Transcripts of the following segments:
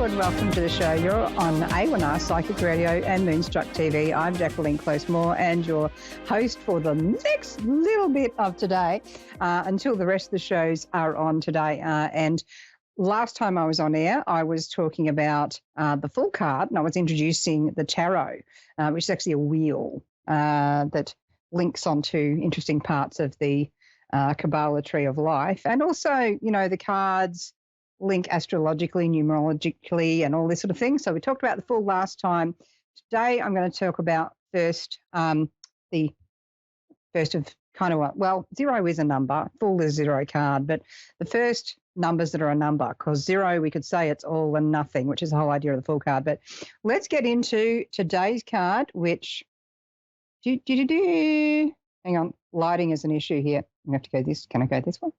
and welcome to the show. You're on A1R Psychic Radio and Moonstruck TV. I'm Jacquelene Close-Moore and your host for the next little bit of today until the rest of the shows are on today. And last time I was on air, I was talking about the full card and I was introducing the tarot, which is actually a wheel that links onto interesting parts of the Kabbalah tree of life. And also, you know, the cards link astrologically, numerologically, and all this sort of thing. So we talked about the full last time. Today I'm going to talk about the first of kind of what, well, zero is a number, full is zero card, but the first numbers that are a number, because zero, we could say it's all and nothing, which is the whole idea of the full card. But let's get into today's card, which, hang on, lighting is an issue here. I'm going to have to go this, can I go this one?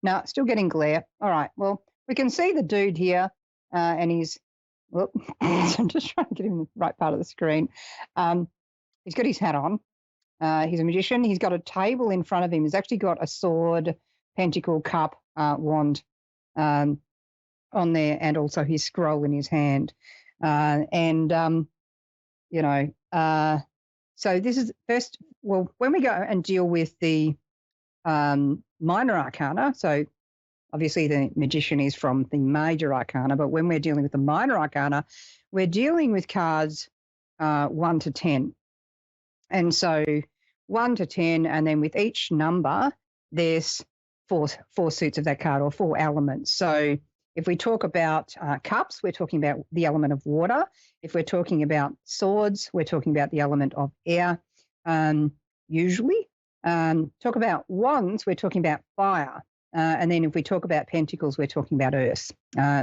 No, still getting glare. All right, well, we can see the dude here and he's, well, I'm just trying to get him in the right part of the screen. He's got his hat on. He's a magician. He's got a table in front of him. He's actually got a sword, pentacle, cup, wand on there, and also his scroll in his hand. So this is first, well, when we go and deal with the minor arcana, so obviously the magician is from the major arcana, but when we're dealing with the minor arcana, we're dealing with cards 1 to 10. And so 1 to 10, and then with each number, there's four suits of that card, or 4 elements. So if we talk about cups, we're talking about the element of water. If we're talking about swords, we're talking about the element of air, usually. Talk about wands, we're talking about fire. And then if we talk about pentacles, we're talking about earth.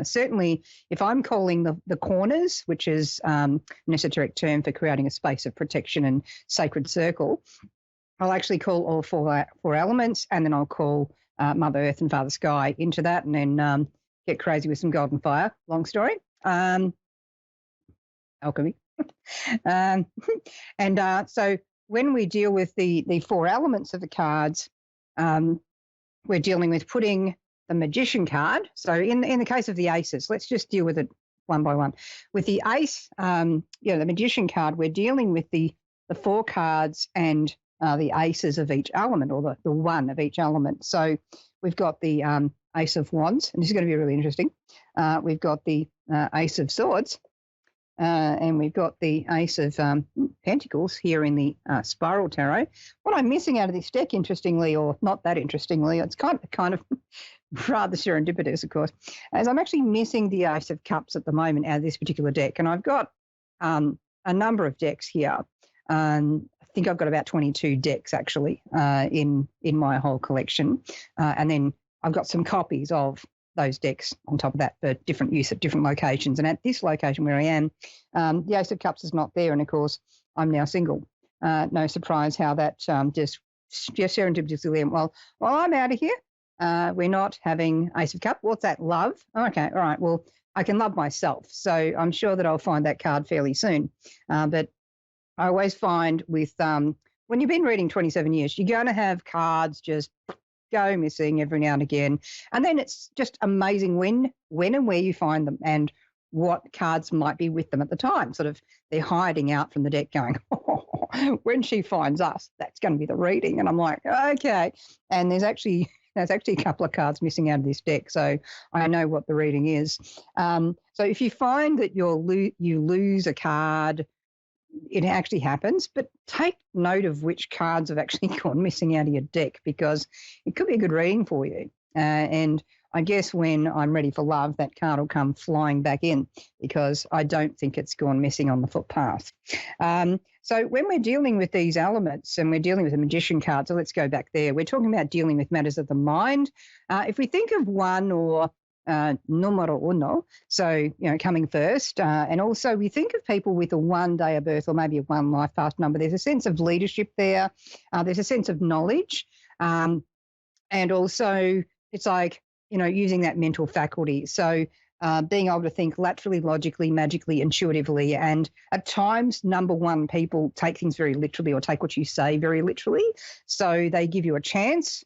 Certainly, if I'm calling the corners, which is an esoteric term for creating a space of protection and sacred circle, I'll actually call all four elements, and then I'll call Mother Earth and Father Sky into that, and then get crazy with some golden fire. Long story. Alchemy. So when we deal with the 4 elements of the cards, we're dealing with putting the magician card. So in the case of the aces, let's just deal with it one by one. With the ace, the magician card, we're dealing with the 4 cards and the aces of each element, or the one of each element. So we've got the ace of wands, and this is going to be really interesting. We've got the ace of swords, and we've got the ace of pentacles here in the spiral tarot. What I'm missing out of this deck, interestingly, or not that interestingly, it's kind of rather serendipitous, of course, as I'm actually missing the ace of cups at the moment out of this particular deck. And I've got a number of decks here. I think I've got about 22 decks actually in my whole collection. And then I've got some copies of those decks on top of that for different use at different locations. And at this location where I am, the Ace of Cups is not there. And of course, I'm now single. No surprise how that just serendipitously went, well, I'm out of here. We're not having Ace of Cups. What's that? Love? Okay. All right. Well, I can love myself. So I'm sure that I'll find that card fairly soon. But I always find with when you've been reading 27 years, you're going to have cards just go missing every now and again. And then it's just amazing when and where you find them and what cards might be with them at the time. Sort of they're hiding out from the deck going, oh, when she finds us, that's going to be the reading. And I'm like, okay. And there's actually a couple of cards missing out of this deck. So I know what the reading is. So if you find that you lose a card, it actually happens, but take note of which cards have actually gone missing out of your deck, because it could be a good reading for you. And I guess when I'm ready for love, that card will come flying back in, because I don't think it's gone missing on the footpath. So when we're dealing with these elements and we're dealing with a magician card, so let's go back there. We're talking about dealing with matters of the mind. If we think of one or numero uno, so, coming first. And also we think of people with a 1 day of birth or maybe a 1 life path number. There's a sense of leadership there. There's a sense of knowledge. And also it's like, using that mental faculty. So being able to think laterally, logically, magically, intuitively. And at times, number 1 people take things very literally, or take what you say very literally. So they give you a chance,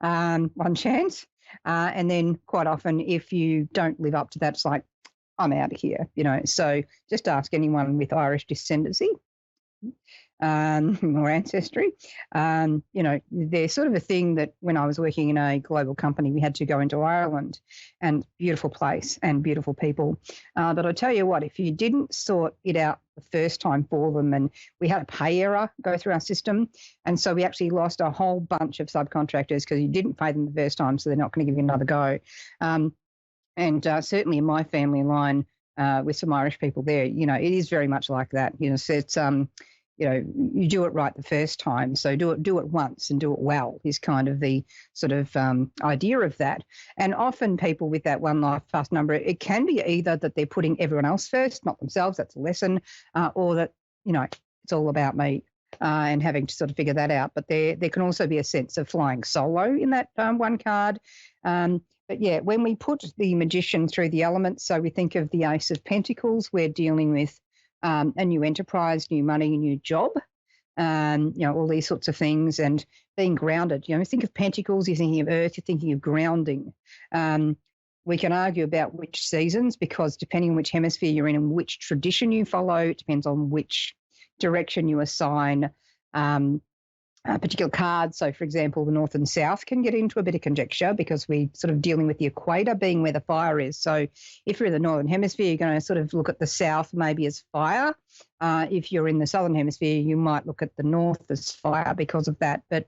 one chance. And then quite often, if you don't live up to that, it's like, I'm out of here, So just ask anyone with Irish descendancy or ancestry. There's sort of a thing that when I was working in a global company, we had to go into Ireland, and beautiful place and beautiful people. But I tell you what, if you didn't sort it out the first time for them, and we had a pay error go through our system, and so we actually lost a whole bunch of subcontractors because you didn't pay them the first time, so they're not going to give you another go. And certainly in my family line, with some Irish people there, it is very much like that. So it's you do it right the first time. So do it once and do it well is kind of the sort of idea of that. And often people with that one life fast number, it can be either that they're putting everyone else first, not themselves. That's a lesson, or that it's all about me. And having to sort of figure that out. But there can also be a sense of flying solo in that one card. But yeah, when we put the magician through the elements, so we think of the Ace of Pentacles, we're dealing with a new enterprise, new money, new job, all these sorts of things, and being grounded. Think of Pentacles, you're thinking of Earth, you're thinking of grounding. We can argue about which seasons, because depending on which hemisphere you're in and which tradition you follow, it depends on which direction you assign a particular card. So, for example, the North and South can get into a bit of conjecture because we're sort of dealing with the equator being where the fire is. So if you're in the Northern Hemisphere, you're going to sort of look at the South maybe as fire. If you're in the Southern Hemisphere, you might look at the North as fire because of that. But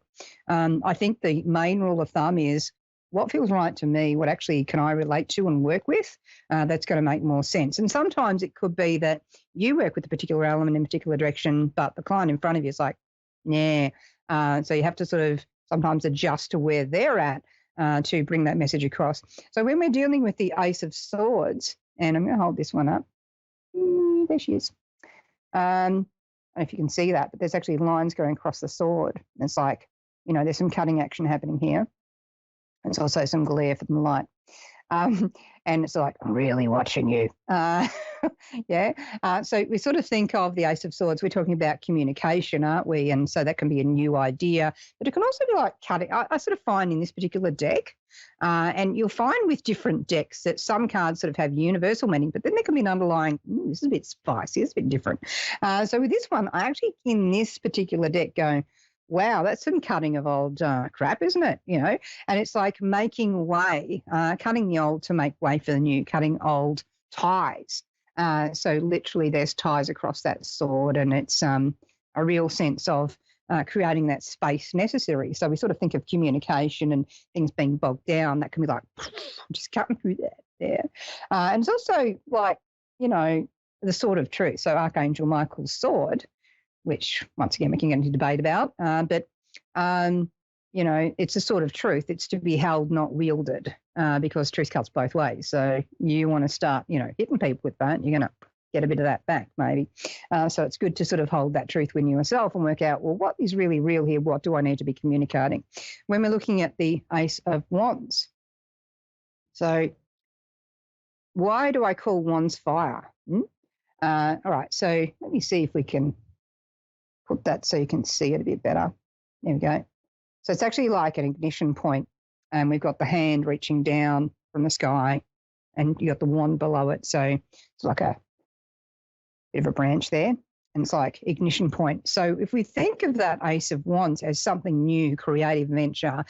I think the main rule of thumb is what feels right to me, what actually can I relate to and work with, that's going to make more sense. And sometimes it could be that you work with a particular element in a particular direction, but the client in front of you is like, yeah. So you have to sort of sometimes adjust to where they're at to bring that message across. So when we're dealing with the Ace of Swords, and I'm going to hold this one up. There she is. I don't know if you can see that, but there's actually lines going across the sword. And it's like, there's some cutting action happening here. There's also some glare from the light. And it's like, I'm really watching you. Yeah. So we sort of think of the Ace of Swords. We're talking about communication, aren't we? And so that can be a new idea, but it can also be like cutting. I sort of find in this particular deck, and you'll find with different decks that some cards sort of have universal meaning, but then there can be an underlying, this is a bit spicy, it's a bit different. So with this one, I actually, in this particular deck, go, wow, that's some cutting of old crap, isn't it? And it's like making way, cutting the old to make way for the new, cutting old ties. So literally there's ties across that sword, and it's a real sense of creating that space necessary. So we sort of think of communication and things being bogged down. That can be like, just cutting through that there. And it's also like, the sword of truth. So Archangel Michael's sword, which once again we can get into debate about, but it's a sort of truth. It's to be held, not wielded, because truth cuts both ways. So you want to start, hitting people with that, you're going to get a bit of that back maybe. So it's good to sort of hold that truth within yourself and work out, well, what is really real here? What do I need to be communicating? When we're looking at the Ace of Wands, so why do I call wands fire? All right, so let me see if we can put that so you can see it a bit better. There we go. So it's actually like an ignition point, and we've got the hand reaching down from the sky, and you got the wand below it. So it's like a bit of a branch there, and it's like ignition point. So if we think of that Ace of Wands as something new, creative venture,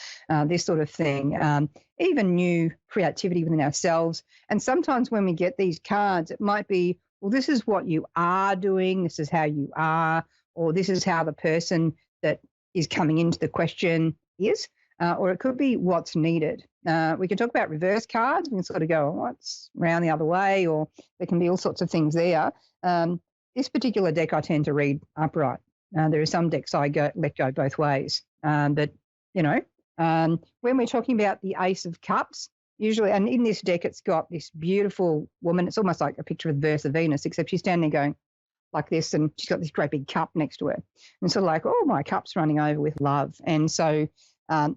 this sort of thing, even new creativity within ourselves. And sometimes when we get these cards, it might be, well, this is what you are doing, this is how you are, or this is how the person that is coming into the question is, or it could be what's needed. We can talk about reverse cards. We can sort of go, oh, it's round the other way, or there can be all sorts of things there. This particular deck I tend to read upright. There are some decks I let go both ways. But, when we're talking about the Ace of Cups, usually, and in this deck it's got this beautiful woman. It's almost like a picture of the birth of Venus, except she's standing going like this, and she's got this great big cup next to her. And so like, oh, my cup's running over with love. And so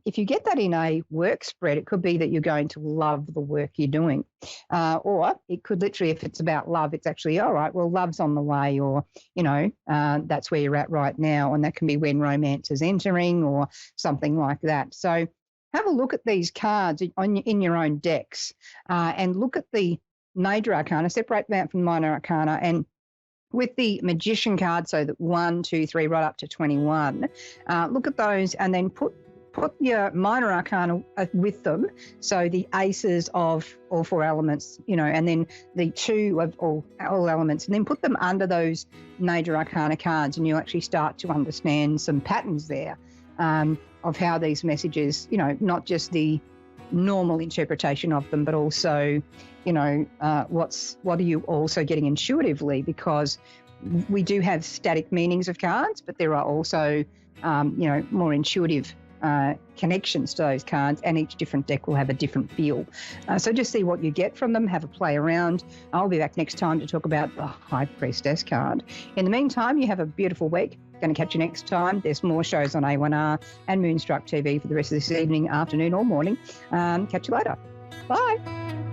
if you get that in a work spread, it could be that you're going to love the work you're doing. Or it could literally, if it's about love, it's actually, all right, well, love's on the way, or, that's where you're at right now. And that can be when romance is entering or something like that. So have a look at these cards in your own decks and look at the major arcana, separate them out from minor arcana, and with the magician card, so that 1, 2, 3, right up to 21, look at those and then put your minor arcana with them. So the aces of all 4 elements, and then the 2 of all elements, and then put them under those major arcana cards, and you'll actually start to understand some patterns there of how these messages, not just the normal interpretation of them, but also, what are you also getting intuitively? Because we do have static meanings of cards, but there are also, more intuitive connections to those cards, and each different deck will have a different feel. So just see what you get from them, have a play around. I'll be back next time to talk about the High Priestess card. In the meantime, you have a beautiful week. Going to catch you next time. There's more shows on A1R and Moonstruck TV for the rest of this evening, afternoon or morning. Catch you later. Bye.